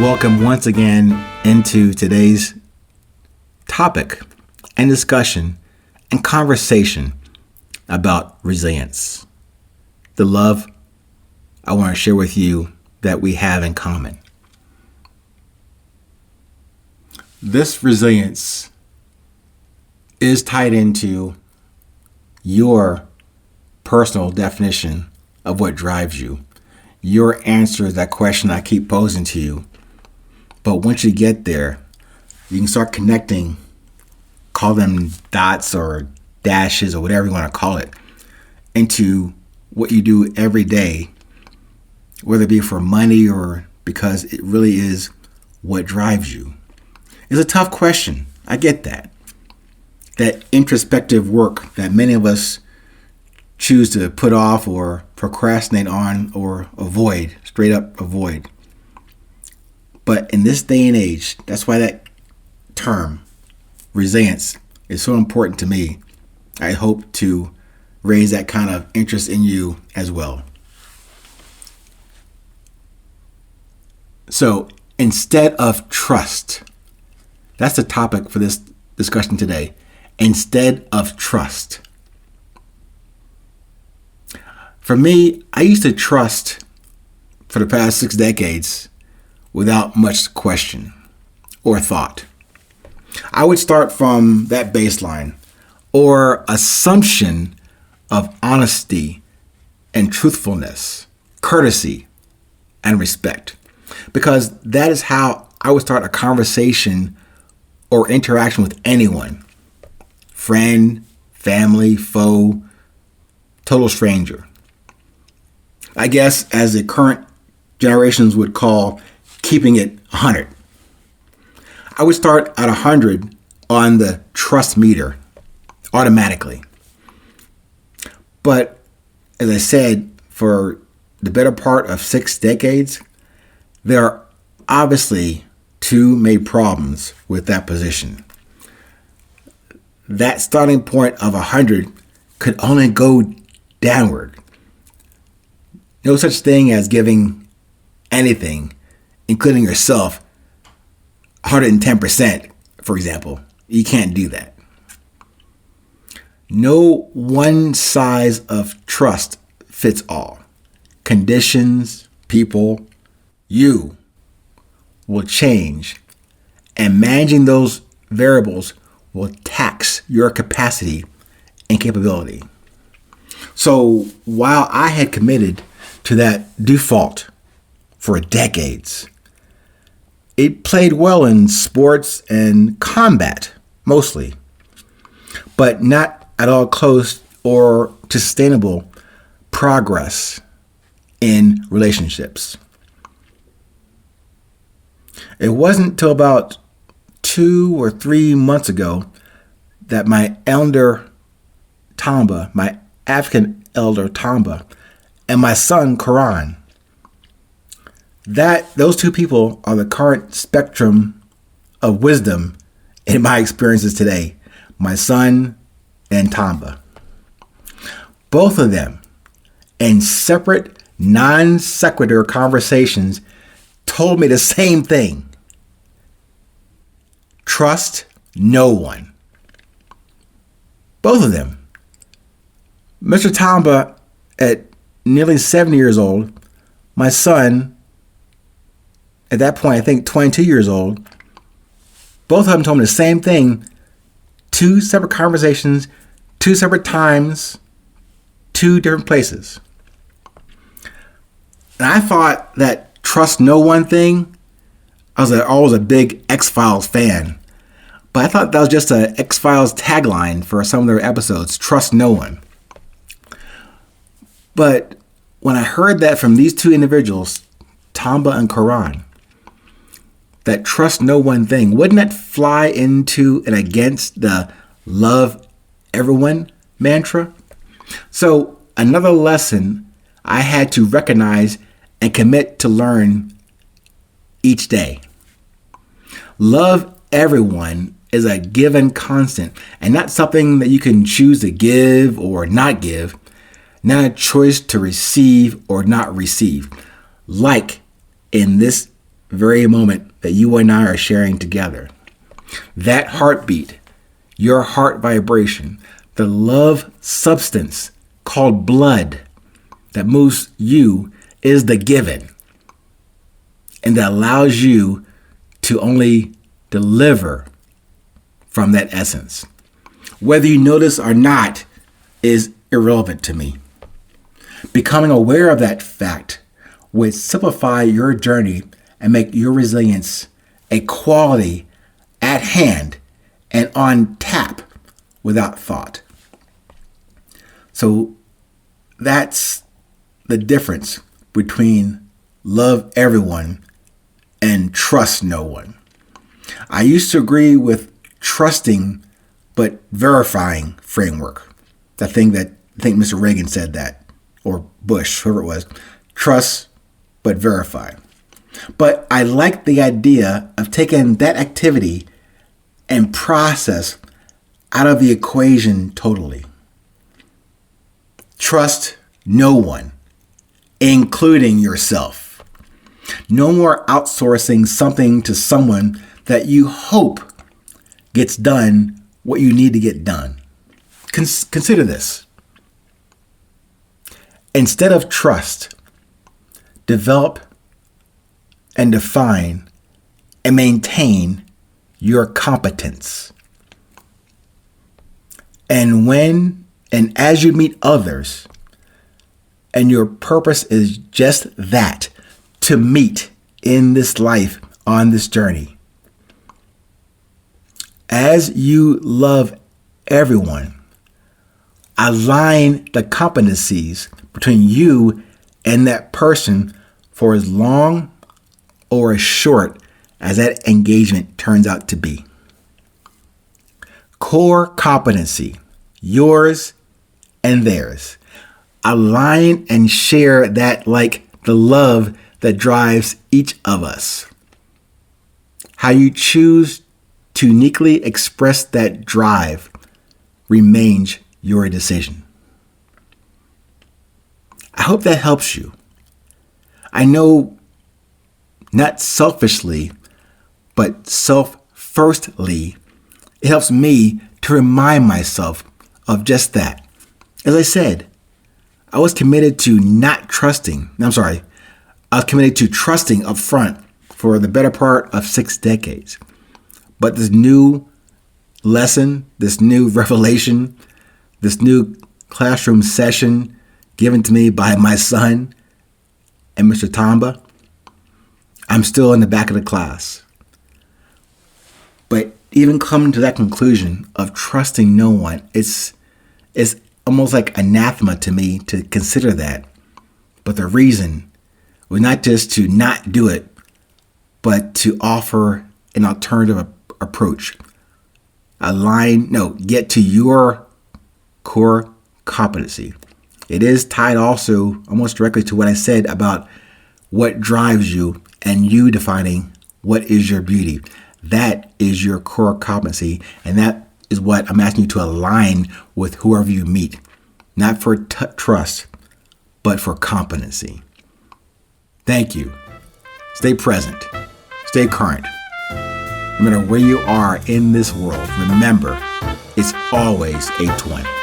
Welcome once again into today's topic and discussion and conversation about resilience. The love I want to share with you that we have in common. This resilience is tied into your personal definition of what drives you. Your answer to that question I keep posing to you. But once you get there, you can start connecting, call them dots or dashes or whatever you want to call it, into what you do every day, whether it be for money or because it really is what drives you. It's a tough question. I get that. That introspective work that many of us choose to put off or procrastinate on or avoid, straight up avoid. But in this day and age, that's why that term, resilience, is so important to me. I hope to raise that kind of interest in you as well. So instead of trust, that's the topic for this discussion today. Instead of trust. For me, I used to trust for the past 6 decades without much question or thought. I would start from that baseline or assumption of honesty and truthfulness, courtesy and respect, because that is how I would start a conversation or interaction with anyone, friend, family, foe, total stranger. I guess as the current generations would call keeping it 100. I would start at 100 on the trust meter automatically. But as I said, for the better part of 6 decades, there are obviously 2 main problems with that position. That starting point of 100 could only go downward. No such thing as giving anything, including yourself, 110%, for example. You can't do that. No one size of trust fits all. Conditions, people, you will change, and managing those variables will tax your capacity and capability. So while I had committed to that default for decades, it played well in sports and combat, mostly, but not at all close or to sustainable progress in relationships. It wasn't until about 2 or 3 months ago that my elder Tamba, my African elder Tamba, and my son Quran, that those 2 people are the current spectrum of wisdom in my experiences today. My son and Tamba. Both of them, in separate, non sequitur conversations, told me the same thing. Trust no one. Both of them. Mr. Tamba, at nearly 70 years old, my son, at that point, I think 22 years old, both of them told me the same thing. 2 separate conversations, 2 separate times, 2 different places. And I thought that trust no one thing, I was always a big X-Files fan. But I thought that was just an X-Files tagline for some of their episodes, trust no one. But when I heard that from these 2 individuals, Tamba and Quran, that trust no one thing, wouldn't that fly into and against the love everyone mantra? So another lesson I had to recognize and commit to learn each day. Love everyone is a given constant and not something that you can choose to give or not give, not a choice to receive or not receive. Like in this very moment that you and I are sharing together. That heartbeat, your heart vibration, the love substance called blood that moves you is the given. And that allows you to only deliver from that essence. Whether you notice or not is irrelevant to me. Becoming aware of that fact would simplify your journey and make your resilience a quality at hand and on tap without thought. So that's the difference between love everyone and trust no one. I used to agree with trusting but verifying framework. I think Mr. Reagan said that, or Bush, whoever it was. Trust but verify. But I like the idea of taking that activity and process out of the equation totally. Trust no one, including yourself. No more outsourcing something to someone that you hope gets done what you need to get done. Consider this. Instead of trust, develop and define and maintain your competence. And when and as you meet others, and your purpose is just that, to meet in this life on this journey. As you love everyone, align the competencies between you and that person for as long or as short as that engagement turns out to be. Core competency, yours and theirs. Align and share that like the love that drives each of us. How you choose to uniquely express that drive remains your decision. I hope that helps you. I know not selfishly, but self-firstly, it helps me to remind myself of just that. As I said, I was committed to trusting up front for the better part of 6 decades. But this new lesson, this new revelation, this new classroom session given to me by my son and Mr. Tamba, I'm still in the back of the class. But even coming to that conclusion of trusting no one, it's almost like anathema to me to consider that. But the reason was not just to not do it, but to offer an alternative approach. Get to your core competency. It is tied also almost directly to what I said about what drives you and you defining what is your beauty. That is your core competency, and that is what I'm asking you to align with whoever you meet. Not for trust, but for competency. Thank you. Stay present. Stay current. No matter where you are in this world, remember, it's always 820.